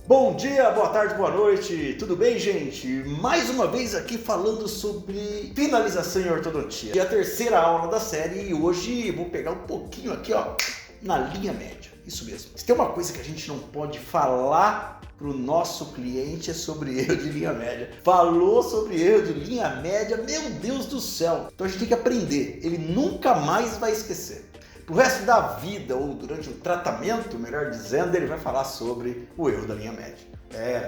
Bom dia, boa tarde, boa noite, tudo bem, gente? Mais uma vez aqui falando sobre finalização em ortodontia. É a terceira aula da série e hoje vou pegar um pouquinho aqui, ó, na linha média. Isso mesmo. Se tem uma coisa que a gente não pode falar para o nosso cliente é sobre erro de linha média. Falou sobre erro de linha média, meu Deus do céu! Então a gente tem que aprender, ele nunca mais vai esquecer. Pro resto da vida, ou durante o tratamento, melhor dizendo, ele vai falar sobre o erro da linha média.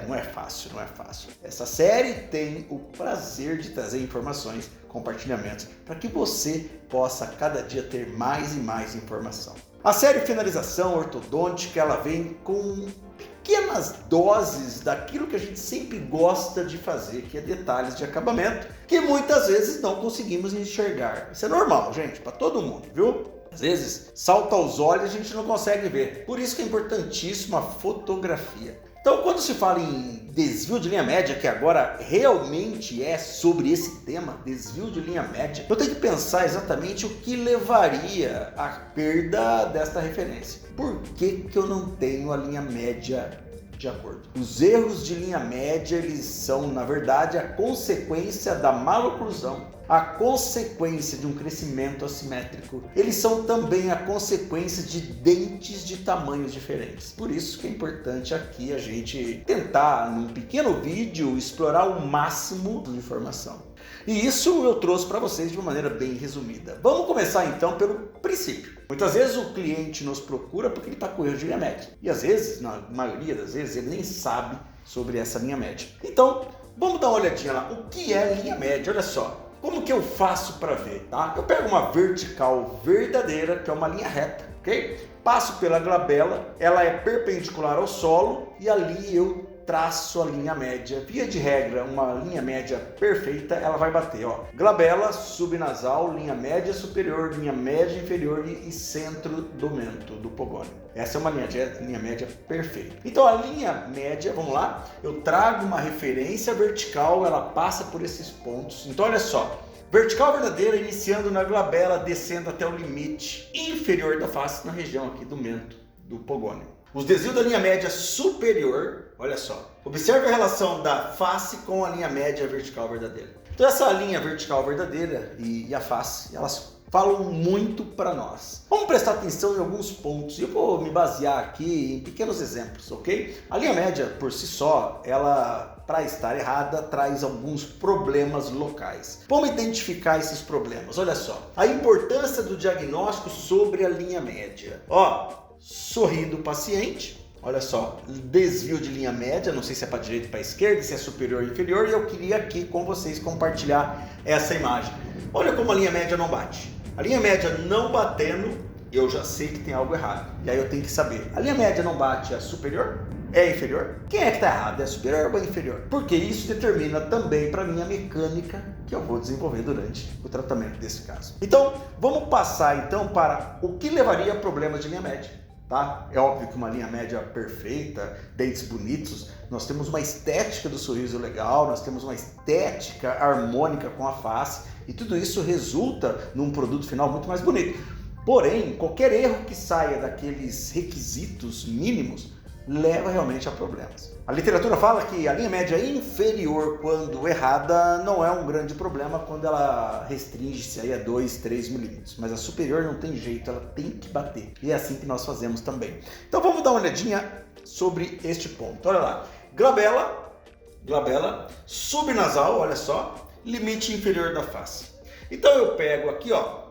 Não é fácil, não é fácil. Essa série tem o prazer de trazer informações, compartilhamentos, para que você possa cada dia ter mais e mais informação. A série Finalização Ortodôntica, ela vem com pequenas doses daquilo que a gente sempre gosta de fazer, que é detalhes de acabamento, que muitas vezes não conseguimos enxergar. Isso é normal, gente, para todo mundo, viu? Às vezes, salta aos olhos e a gente não consegue ver. Por isso que é importantíssima a fotografia. Então, quando se fala em desvio de linha média, que agora realmente é sobre esse tema, desvio de linha média, eu tenho que pensar exatamente o que levaria à perda desta referência. Por que eu não tenho a linha média de acordo? Os erros de linha média, eles são, na verdade, a consequência da maloclusão, a consequência de um crescimento assimétrico. Eles são também a consequência de dentes de tamanhos diferentes. Por isso que é importante aqui a gente tentar, num pequeno vídeo, explorar o máximo de informação. E isso eu trouxe para vocês de uma maneira bem resumida. Vamos começar então pelo princípio. Muitas vezes o cliente nos procura porque ele está com erro de linha média. E às vezes, na maioria das vezes, ele nem sabe sobre essa linha média. Então, vamos dar uma olhadinha lá. O que é linha média? Olha só. Como que eu faço para ver, tá? Eu pego uma vertical verdadeira, que é uma linha reta, ok? Passo pela glabela, ela é perpendicular ao solo e ali eu traço a linha média. Via de regra, uma linha média perfeita, ela vai bater, ó. Glabela, subnasal, linha média superior, linha média inferior e centro do mento, do pogônio. Essa é uma linha média perfeita. Então a linha média, vamos lá, eu trago uma referência vertical, ela passa por esses pontos. Então olha só, vertical verdadeira iniciando na glabela, descendo até o limite inferior da face, na região aqui do mento, do pogônio. Os desvios da linha média superior, olha só, observe a relação da face com a linha média vertical verdadeira. Então essa linha vertical verdadeira e a face, elas falam muito para nós. Vamos prestar atenção em alguns pontos. Eu vou me basear aqui em pequenos exemplos, ok? A linha média, por si só, ela, para estar errada, traz alguns problemas locais. Vamos identificar esses problemas. Olha só, a importância do diagnóstico sobre a linha média. Ó, sorrindo o paciente. Olha só, desvio de linha média, não sei se é para direita ou para esquerda, se é superior ou inferior, e eu queria aqui com vocês compartilhar essa imagem. Olha como a linha média não bate. A linha média não batendo, eu já sei que tem algo errado. E aí eu tenho que saber, a linha média não bate, é superior? É inferior? Quem é que está errado? É superior ou é inferior? Porque isso determina também para mim a mecânica que eu vou desenvolver durante o tratamento desse caso. Então, vamos passar então para o que levaria a problemas de linha média. Tá? É óbvio que uma linha média perfeita, dentes bonitos, nós temos uma estética do sorriso legal, nós temos uma estética harmônica com a face e tudo isso resulta num produto final muito mais bonito. Porém, qualquer erro que saia daqueles requisitos mínimos leva realmente a problemas. A literatura fala que a linha média inferior, quando errada, não é um grande problema quando ela restringe-se aí a 2, 3 milímetros. Mas a superior não tem jeito, ela tem que bater. E é assim que nós fazemos também. Então vamos dar uma olhadinha sobre este ponto. Olha lá, glabela, subnasal, olha só, limite inferior da face. Então eu pego aqui, ó,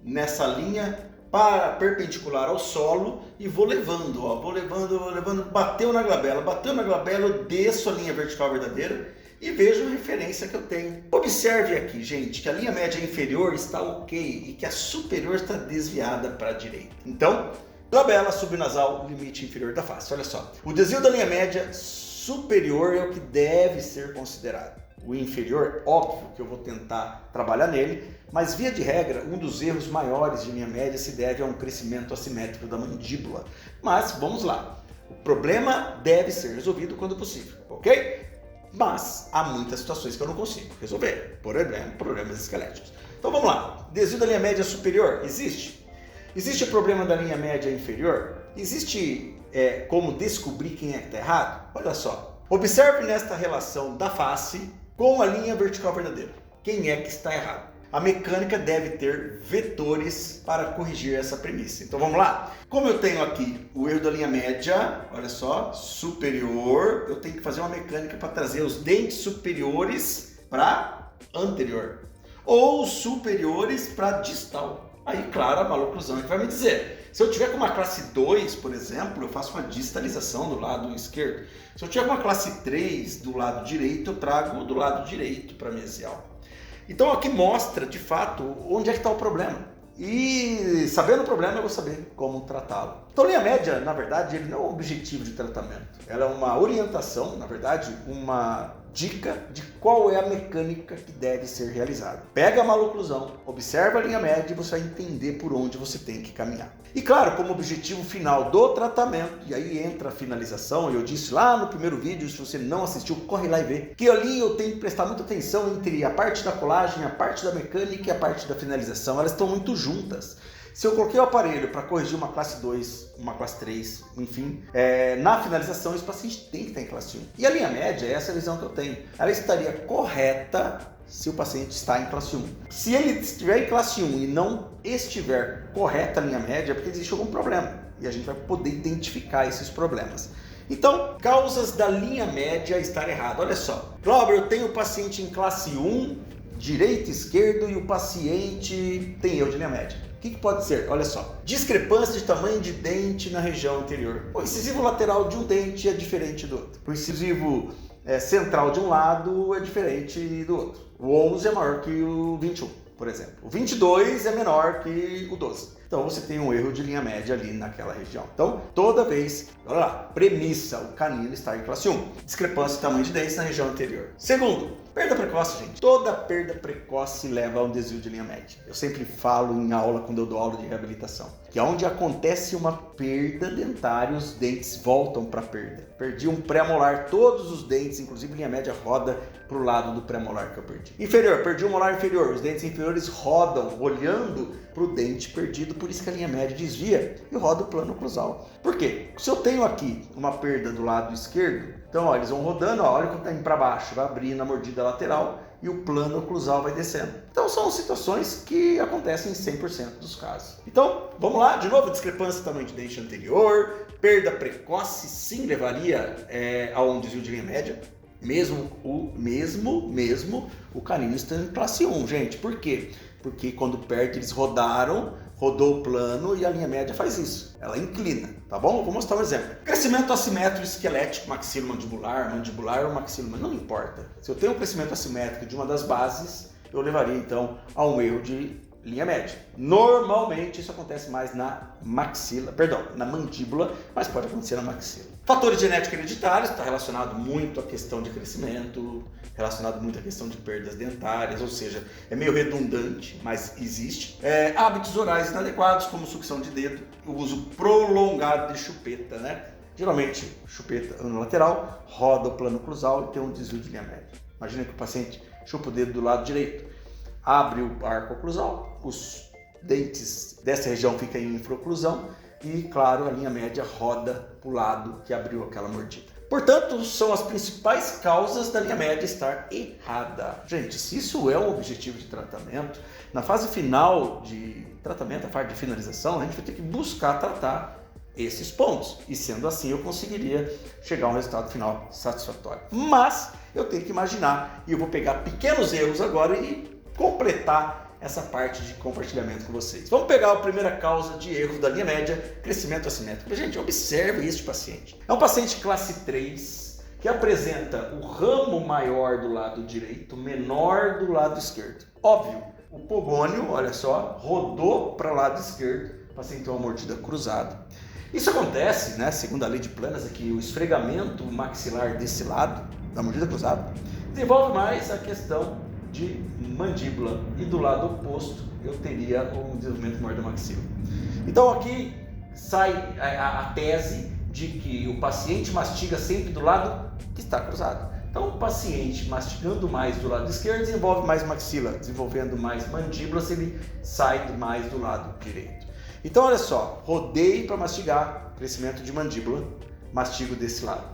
nessa linha perpendicular ao solo e vou levando, ó, vou levando, bateu na glabela, eu desço a linha vertical verdadeira e vejo a referência que eu tenho. Observe aqui, gente, que a linha média inferior está ok e que a superior está desviada para a direita. Então, glabela, subnasal, limite inferior da face. Olha só, o desvio da linha média superior é o que deve ser considerado. O inferior, óbvio que eu vou tentar trabalhar nele, mas via de regra, um dos erros maiores de linha média se deve a um crescimento assimétrico da mandíbula. Mas vamos lá, o problema deve ser resolvido quando possível, ok? Mas há muitas situações que eu não consigo resolver, por exemplo, problemas esqueléticos. Então vamos lá, desvio da linha média superior, existe? Existe o problema da linha média inferior? existe como descobrir quem é que está errado? Olha só, observe nesta relação da face com a linha vertical verdadeira. Quem é que está errado? A mecânica deve ter vetores para corrigir essa premissa. Então vamos lá? Como eu tenho aqui o erro da linha média, olha só, superior, eu tenho que fazer uma mecânica para trazer os dentes superiores para anterior ou superiores para distal. Aí, claro, a maloclusão é que vai me dizer. Se eu tiver com uma classe 2, por exemplo, eu faço uma distalização do lado esquerdo. Se eu tiver com uma classe 3 do lado direito, eu trago do lado direito para mesial. Então aqui mostra, de fato, onde é que está o problema. E sabendo o problema, eu vou saber como tratá-lo. Então, linha média, na verdade, ele não é um objetivo de tratamento. Ela é uma orientação, na verdade, uma dica de qual é a mecânica que deve ser realizada. Pega a maloclusão, observa a linha média e você vai entender por onde você tem que caminhar. E claro, como objetivo final do tratamento, e aí entra a finalização, eu disse lá no primeiro vídeo, se você não assistiu, corre lá e vê, que ali eu tenho que prestar muita atenção entre a parte da colagem, a parte da mecânica e a parte da finalização, elas estão muito juntas. Se eu coloquei o aparelho para corrigir uma classe 2, uma classe 3, enfim, na finalização esse paciente tem que estar em classe 1. E a linha média, essa é a visão que eu tenho. Ela estaria correta se o paciente está em classe 1. Se ele estiver em classe 1 e não estiver correta a linha média, é porque existe algum problema. E a gente vai poder identificar esses problemas. Então, causas da linha média estar errada. Olha só. Cláudio, eu tenho o paciente em classe 1, direito e esquerdo, e o paciente tem erro de linha média. O que pode ser? Olha só. Discrepância de tamanho de dente na região anterior. O incisivo lateral de um dente é diferente do outro. O incisivo central de um lado é diferente do outro. O 11 é maior que o 21, por exemplo. O 22 é menor que o 12. Então você tem um erro de linha média ali naquela região. Então, toda vez, olha lá, premissa, o canino está em classe 1. Discrepância de tamanho de dentes na região anterior. Segundo, perda precoce, gente. Toda perda precoce leva a um desvio de linha média. Eu sempre falo em aula, quando eu dou aula de reabilitação, que onde acontece uma perda dentária, os dentes voltam para a perda. Perdi um pré-molar, todos os dentes, inclusive linha média, roda para o lado do pré-molar que eu perdi. Inferior, perdi um molar inferior, os dentes inferiores rodam, olhando para o dente perdido, por isso que a linha média desvia e roda o plano oclusal. Por quê? Se eu tenho aqui uma perda do lado esquerdo, então ó, eles vão rodando, ó, olha como está indo para baixo, vai abrir na mordida lateral e o plano oclusal vai descendo. Então são situações que acontecem em 100% dos casos. Então, vamos lá, de novo, discrepância do tamanho de dente anterior, perda precoce sim levaria a um desvio de linha média, mesmo o canino estando em classe 1, gente. Por quê? Porque quando perde eles rodou o plano e a linha média faz isso. Ela inclina, tá bom? Eu vou mostrar um exemplo. Crescimento assimétrico esquelético, mandibular ou maxilomandibular, não importa. Se eu tenho um crescimento assimétrico de uma das bases, eu levaria então a um erro de linha média. Normalmente isso acontece mais na mandíbula, mas pode acontecer na maxila. Fatores genéticos hereditários, está relacionado muito à questão de crescimento, relacionado muito à questão de perdas dentárias, ou seja, é meio redundante, mas existe. Hábitos orais inadequados, como sucção de dedo, o uso prolongado de chupeta, né? Geralmente, chupeta unilateral, roda o plano oclusal e tem um desvio de linha média. Imagina que o paciente chupa o dedo do lado direito, abre o arco oclusal, os dentes dessa região ficam em infraoclusão e, claro, a linha média roda para o lado que abriu aquela mordida. Portanto, são as principais causas da linha média estar errada. Gente, se isso é um objetivo de tratamento, na fase final de tratamento, a fase de finalização, a gente vai ter que buscar tratar esses pontos. E sendo assim, eu conseguiria chegar a um resultado final satisfatório. Mas eu tenho que imaginar, e eu vou pegar pequenos erros agora e completar essa parte de compartilhamento com vocês. Vamos pegar a primeira causa de erro da linha média, crescimento assimétrico. Gente, observe este paciente. É um paciente classe 3 que apresenta o ramo maior do lado direito, menor do lado esquerdo. Óbvio, o pogônio, olha só, rodou para o lado esquerdo, o paciente tem uma mordida cruzada. Isso acontece, né, segundo a lei de Planas, aqui o esfregamento maxilar desse lado, da mordida cruzada, desenvolve mais a questão de mandíbula e do lado oposto eu teria um desenvolvimento maior da maxila. Então aqui sai a tese de que o paciente mastiga sempre do lado que está cruzado. Então o paciente mastigando mais do lado esquerdo desenvolve mais maxila, desenvolvendo mais mandíbula se ele sai mais do lado direito. Então olha só, rodei para mastigar, Crescimento de mandíbula, mastigo desse lado.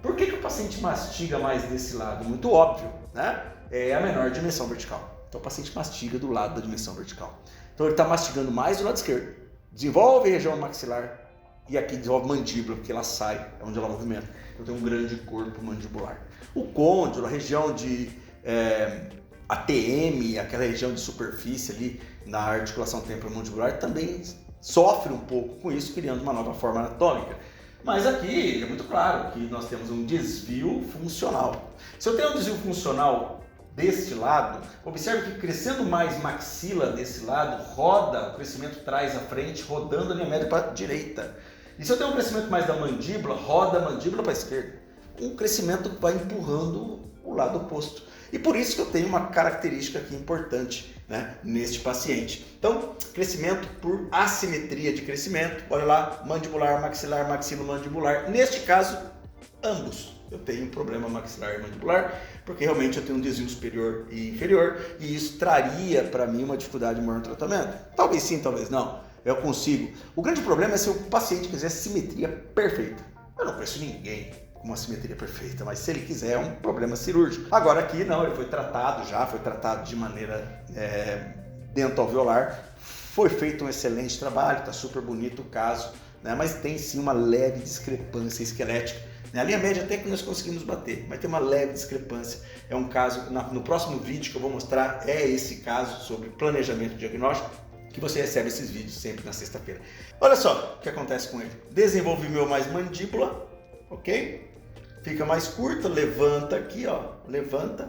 Por que o paciente mastiga mais desse lado? Muito óbvio, né? É a menor dimensão vertical. Então o paciente mastiga do lado da dimensão vertical. Então ele está mastigando mais do lado esquerdo. Desenvolve a região maxilar e aqui desenvolve mandíbula, porque ela sai, é onde ela movimenta. Então tem um grande corpo mandibular. O côndilo, a região de ATM, aquela região de superfície ali na articulação temporomandibular, também sofre um pouco com isso, criando uma nova forma anatômica. Mas aqui é muito claro que nós temos um desvio funcional. Se eu tenho um desvio funcional deste lado, observe que crescendo mais maxila desse lado, roda, o crescimento traz à frente, rodando a linha média para a direita. E se eu tenho um crescimento mais da mandíbula, roda a mandíbula para a esquerda. Um crescimento vai empurrando o lado oposto. E por isso que eu tenho uma característica aqui importante, né, neste paciente. Então, crescimento por assimetria de crescimento. Olha lá, mandibular, maxilar, maxilomandibular. Neste caso, ambos. Eu tenho um problema maxilar e mandibular, porque realmente eu tenho um desvio superior e inferior, e isso traria para mim uma dificuldade maior no tratamento. Talvez sim, talvez não. Eu consigo. O grande problema é se o paciente quiser simetria perfeita. Eu não conheço ninguém com uma simetria perfeita, mas se ele quiser é um problema cirúrgico. Agora aqui não, ele foi tratado de maneira dentoalveolar, foi feito um excelente trabalho, está super bonito o caso, né? Mas tem sim uma leve discrepância esquelética. A linha média até que nós conseguimos bater, mas tem uma leve discrepância. É um caso, no próximo vídeo que eu vou mostrar, é esse caso sobre planejamento diagnóstico, que você recebe esses vídeos sempre na sexta-feira. Olha só o que acontece com ele. Desenvolvimento mais mandíbula, ok? Fica mais curta, levanta aqui, ó, levanta,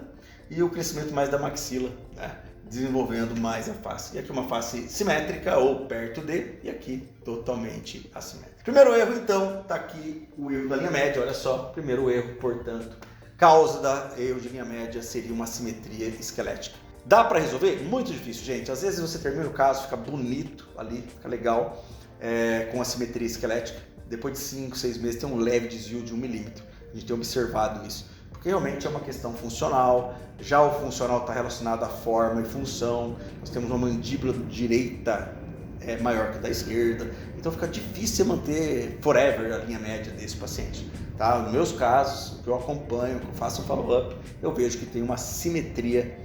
e o crescimento mais da maxila, né? Desenvolvendo mais a face. E aqui uma face simétrica ou perto de, e aqui totalmente assimétrica. Primeiro erro, então, tá aqui o erro da linha média, olha só. Primeiro erro, portanto, causa da erro de linha média seria uma assimetria esquelética. Dá para resolver? Muito difícil, gente. Às vezes você termina o caso, fica bonito ali, fica legal, com assimetria esquelética. Depois de 5, 6 meses tem um leve desvio de 1 milímetro. A gente tem observado isso. Porque realmente é uma questão funcional, já o funcional está relacionado à forma e função, nós temos uma mandíbula direita maior que a da esquerda, então fica difícil manter forever a linha média desse paciente. Tá? Nos meus casos, que eu acompanho, que eu faço um follow-up, eu vejo que tem uma simetria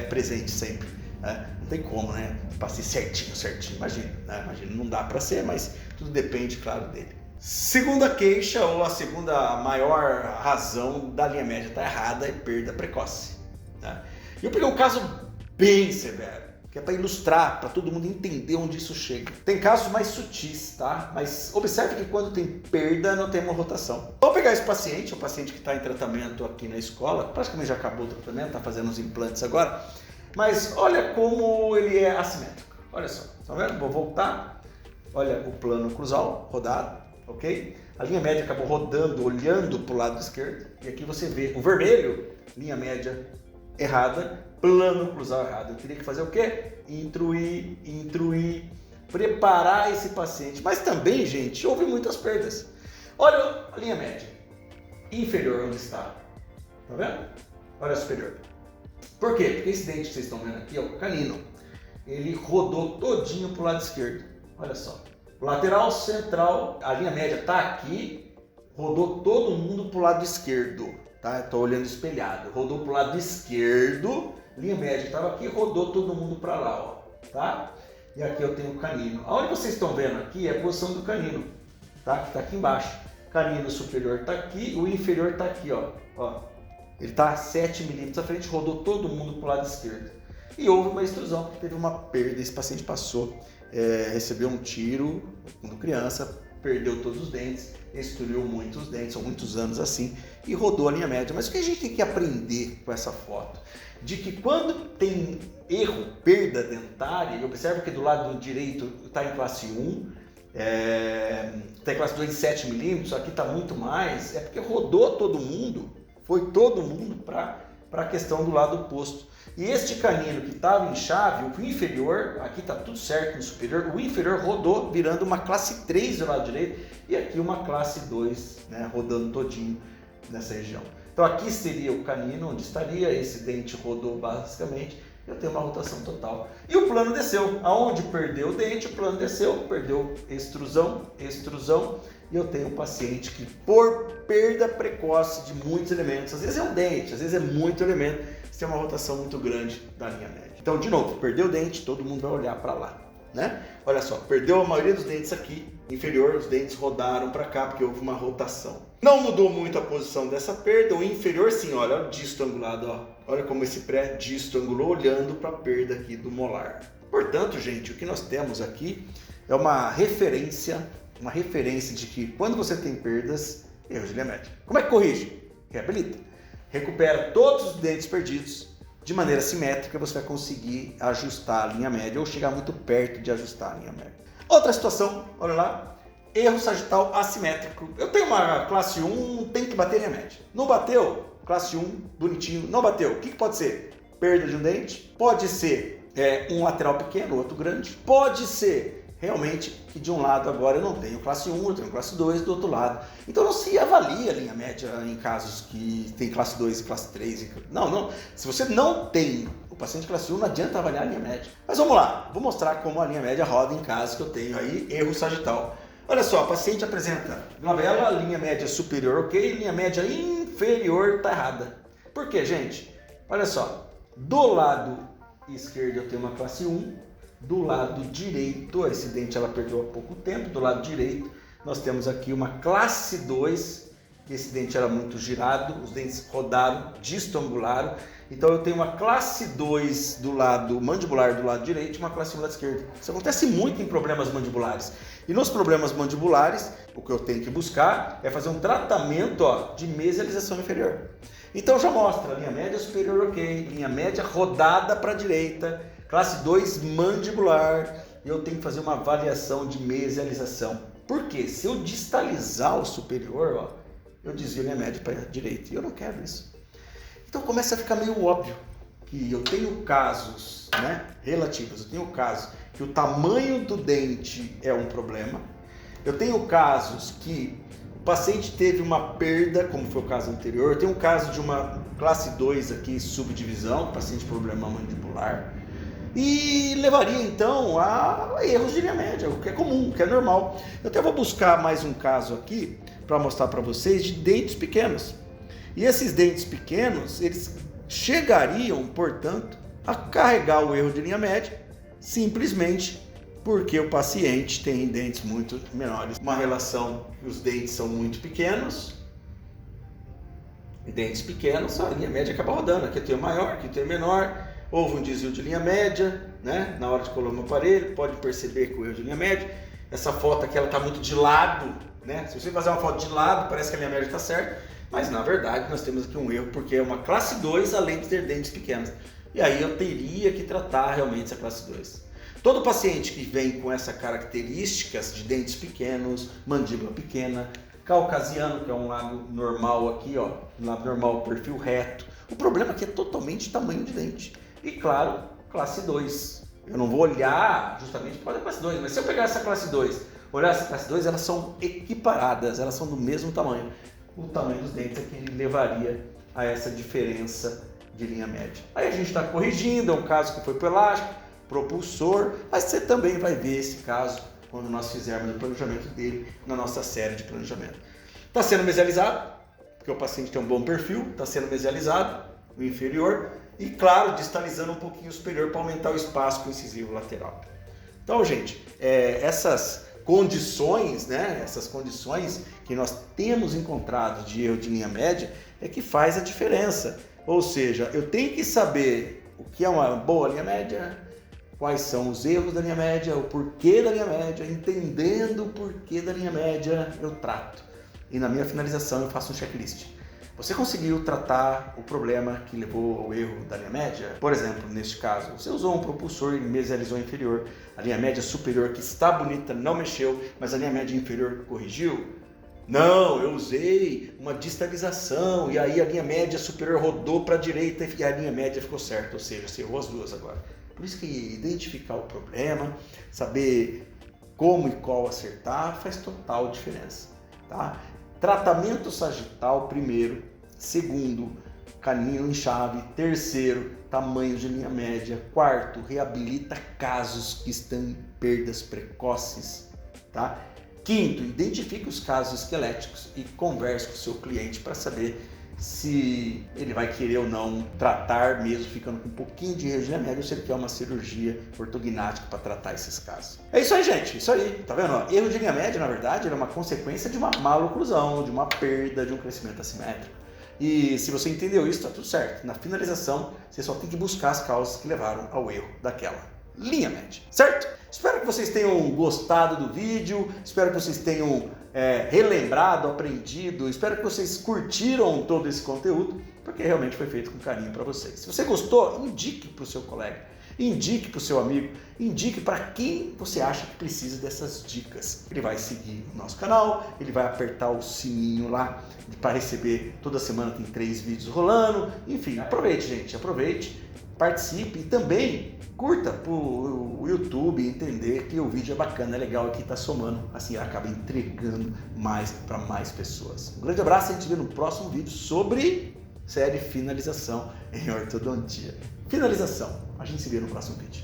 presente sempre. Né? Não tem como, né? Para ser certinho, imagina, né? Imagina, não dá para ser, mas tudo depende, claro, dele. Segunda queixa, ou a segunda maior razão da linha média estar errada, é perda precoce. Tá? Eu peguei um caso bem severo, que é para ilustrar, para todo mundo entender onde isso chega. Tem casos mais sutis, tá? Mas observe que quando tem perda, não tem uma rotação. Vamos pegar esse paciente, o paciente que está em tratamento aqui na escola, praticamente já acabou o tratamento, está fazendo os implantes agora, mas olha como ele é assimétrico. Olha só, tá vendo? Vou voltar. Olha o plano cruzal rodado. Ok? A linha média acabou rodando, olhando para o lado esquerdo, e aqui você vê o vermelho, linha média errada, plano cruzal errado. Eu teria que fazer o quê? Intruir, preparar esse paciente. Mas também, gente, houve muitas perdas. Olha a linha média inferior onde está. Tá vendo? Olha a superior. Por quê? Porque esse dente que vocês estão vendo aqui é o canino. Ele rodou todinho para o lado esquerdo. Olha só. Lateral central, a linha média está aqui, rodou todo mundo para o lado esquerdo, tá? Estou olhando espelhado, rodou para o lado esquerdo, linha média estava aqui, rodou todo mundo para lá, ó, tá? E aqui eu tenho o canino. Aonde vocês estão vendo aqui é a posição do canino, tá? Que está aqui embaixo. Canino superior está aqui, o inferior está aqui, ó. Ele está a 7 milímetros à frente, rodou todo mundo para o lado esquerdo. E houve uma extrusão, porque teve uma perda, esse paciente passou. Recebeu um tiro quando criança, perdeu todos os dentes, extruiu muitos dentes, são muitos anos assim, e rodou a linha média. Mas o que a gente tem que aprender com essa foto? De que quando tem erro, perda dentária, observa que do lado direito está em classe 1, está em classe 2 em 7 milímetros, aqui está muito mais, é porque rodou todo mundo, foi todo mundo para a questão do lado oposto. E este canino que estava em chave, o inferior, aqui está tudo certo no superior, o inferior rodou virando uma classe 3 do lado direito e aqui uma classe 2, né, rodando todinho nessa região. Então aqui seria o canino, onde estaria, esse dente rodou basicamente, eu tenho uma rotação total. E o plano desceu, aonde perdeu o dente, o plano desceu, perdeu extrusão, e eu tenho um paciente que, por perda precoce de muitos elementos, às vezes é um dente, às vezes é muito elemento, você tem uma rotação muito grande da linha média. Então, de novo, perdeu o dente, todo mundo vai olhar para lá, né? Olha só, perdeu a maioria dos dentes aqui, inferior, os dentes rodaram para cá porque houve uma rotação. Não mudou muito a posição dessa perda, o inferior sim, olha o disto angulado, ó. Olha como esse pré-disto angulou olhando para a perda aqui do molar. Portanto, gente, o que nós temos aqui é uma referência de que quando você tem perdas, erros de linha média. Como é que corrige? Reabilita. Recupera todos os dentes perdidos de maneira simétrica, você vai conseguir ajustar a linha média ou chegar muito perto de ajustar a linha média. Outra situação, olha lá, erro sagital assimétrico. Eu tenho uma classe 1, tem que bater a linha média. Não bateu, classe 1, bonitinho, não bateu. O que pode ser? Perda de um dente, pode ser um lateral pequeno, outro grande, pode ser realmente que de um lado agora eu não tenho classe 1, eu tenho classe 2 do outro lado. Então não se avalia a linha média em casos que tem classe 2 e classe 3. Não. Se você não tem o paciente classe 1, não adianta avaliar a linha média. Mas vamos lá, vou mostrar como a linha média roda em casos que eu tenho aí erro sagital. Olha só, o paciente apresenta glabela, linha média superior ok, linha média inferior está errada. Por quê, gente? Olha só, do lado esquerdo eu tenho uma classe 1, do lado direito, esse dente ela perdeu há pouco tempo, do lado direito nós temos aqui uma classe 2, que esse dente era muito girado, os dentes rodaram, distoangularam, então eu tenho uma classe 2 do lado mandibular do lado direito e uma classe 1 do lado esquerdo. Isso acontece muito em problemas mandibulares. E nos problemas mandibulares, o que eu tenho que buscar é fazer um tratamento de mesialização inferior. Então já mostra linha média superior ok, linha média rodada para a direita, classe 2 mandibular, e eu tenho que fazer uma avaliação de mesialização. Por quê? Se eu distalizar o superior, eu desvio a minha média para a direita, e eu não quero isso. Então começa a ficar meio óbvio que eu tenho casos relativos, eu tenho casos que o tamanho do dente é um problema, eu tenho casos que o paciente teve uma perda, como foi o caso anterior, eu tenho um caso de uma classe 2 aqui, subdivisão, paciente com problema mandibular, e levaria então a erros de linha média, o que é comum, o que é normal. Eu até vou buscar mais um caso aqui para mostrar para vocês de dentes pequenos. E esses dentes pequenos, eles chegariam, portanto, a carregar o erro de linha média simplesmente porque o paciente tem dentes muito menores. Uma relação que os dentes são muito pequenos, dentes pequenos, a linha média acaba rodando. Aqui tem o maior, aqui tem o menor. Houve um desvio de linha média, na hora de colocar o aparelho, pode perceber que o erro de linha média. Essa foto aqui ela está muito de lado, Se você fazer uma foto de lado, parece que a linha média está certa, mas na verdade nós temos aqui um erro porque é uma classe 2 além de ter dentes pequenos. E aí eu teria que tratar realmente essa classe 2. Todo paciente que vem com essas características de dentes pequenos, mandíbula pequena, caucasiano, que é um lado normal aqui, um lado normal, perfil reto. O problema aqui é totalmente tamanho de dente. E claro, classe 2. Eu não vou olhar justamente para a classe 2, mas se eu pegar essa classe 2, olhar essa classe 2, elas são equiparadas, elas são do mesmo tamanho. O tamanho dos dentes é que levaria a essa diferença de linha média. Aí a gente está corrigindo, é um caso que foi para o elástico, propulsor, mas você também vai ver esse caso quando nós fizermos o planejamento dele na nossa série de planejamento. Está sendo mesializado, porque o paciente tem um bom perfil, está sendo mesializado, o inferior, e claro, distalizando um pouquinho o superior para aumentar o espaço com o incisivo lateral. Então, gente, essas condições, essas condições que nós temos encontrado de erro de linha média é que faz a diferença. Ou seja, eu tenho que saber o que é uma boa linha média, quais são os erros da linha média, o porquê da linha média, entendendo o porquê da linha média, eu trato. E na minha finalização eu faço um checklist. Você conseguiu tratar o problema que levou ao erro da linha média? Por exemplo, neste caso, você usou um propulsor e mesializou a inferior. A linha média superior, que está bonita, não mexeu, mas a linha média inferior corrigiu? Não, eu usei uma distalização e aí a linha média superior rodou para a direita e a linha média ficou certa, ou seja, você errou as duas agora. Por isso que identificar o problema, saber como e qual acertar, faz total diferença, tá? Tratamento sagital primeiro, segundo, canino em chave, terceiro, tamanho de linha média, quarto, reabilita casos que estão em perdas precoces, tá? Quinto, identifique os casos esqueléticos e converse com o seu cliente para saber se ele vai querer ou não tratar, mesmo ficando com um pouquinho de região média, ou se ele quer uma cirurgia ortognática para tratar esses casos. É isso aí, gente, isso aí, tá vendo? Erro de linha média, na verdade, é uma consequência de uma maloclusão, de uma perda, de um crescimento assimétrico. E se você entendeu isso, tá tudo certo. Na finalização, você só tem que buscar as causas que levaram ao erro daquela linha média, certo? Espero que vocês tenham gostado do vídeo, espero que vocês tenham relembrado, aprendido, espero que vocês curtiram todo esse conteúdo, porque realmente foi feito com carinho para vocês. Se você gostou, indique para o seu colega, indique para o seu amigo, indique para quem você acha que precisa dessas dicas. Ele vai seguir o nosso canal, ele vai apertar o sininho lá para receber, toda semana tem 3 vídeos rolando, enfim, aproveite, gente, aproveite. Participe e também curta para o YouTube entender que o vídeo é bacana, é legal e que está somando, assim acaba entregando mais para mais pessoas. Um grande abraço e a gente vê no próximo vídeo sobre série Finalização em Ortodontia. Finalização, a gente se vê no próximo vídeo.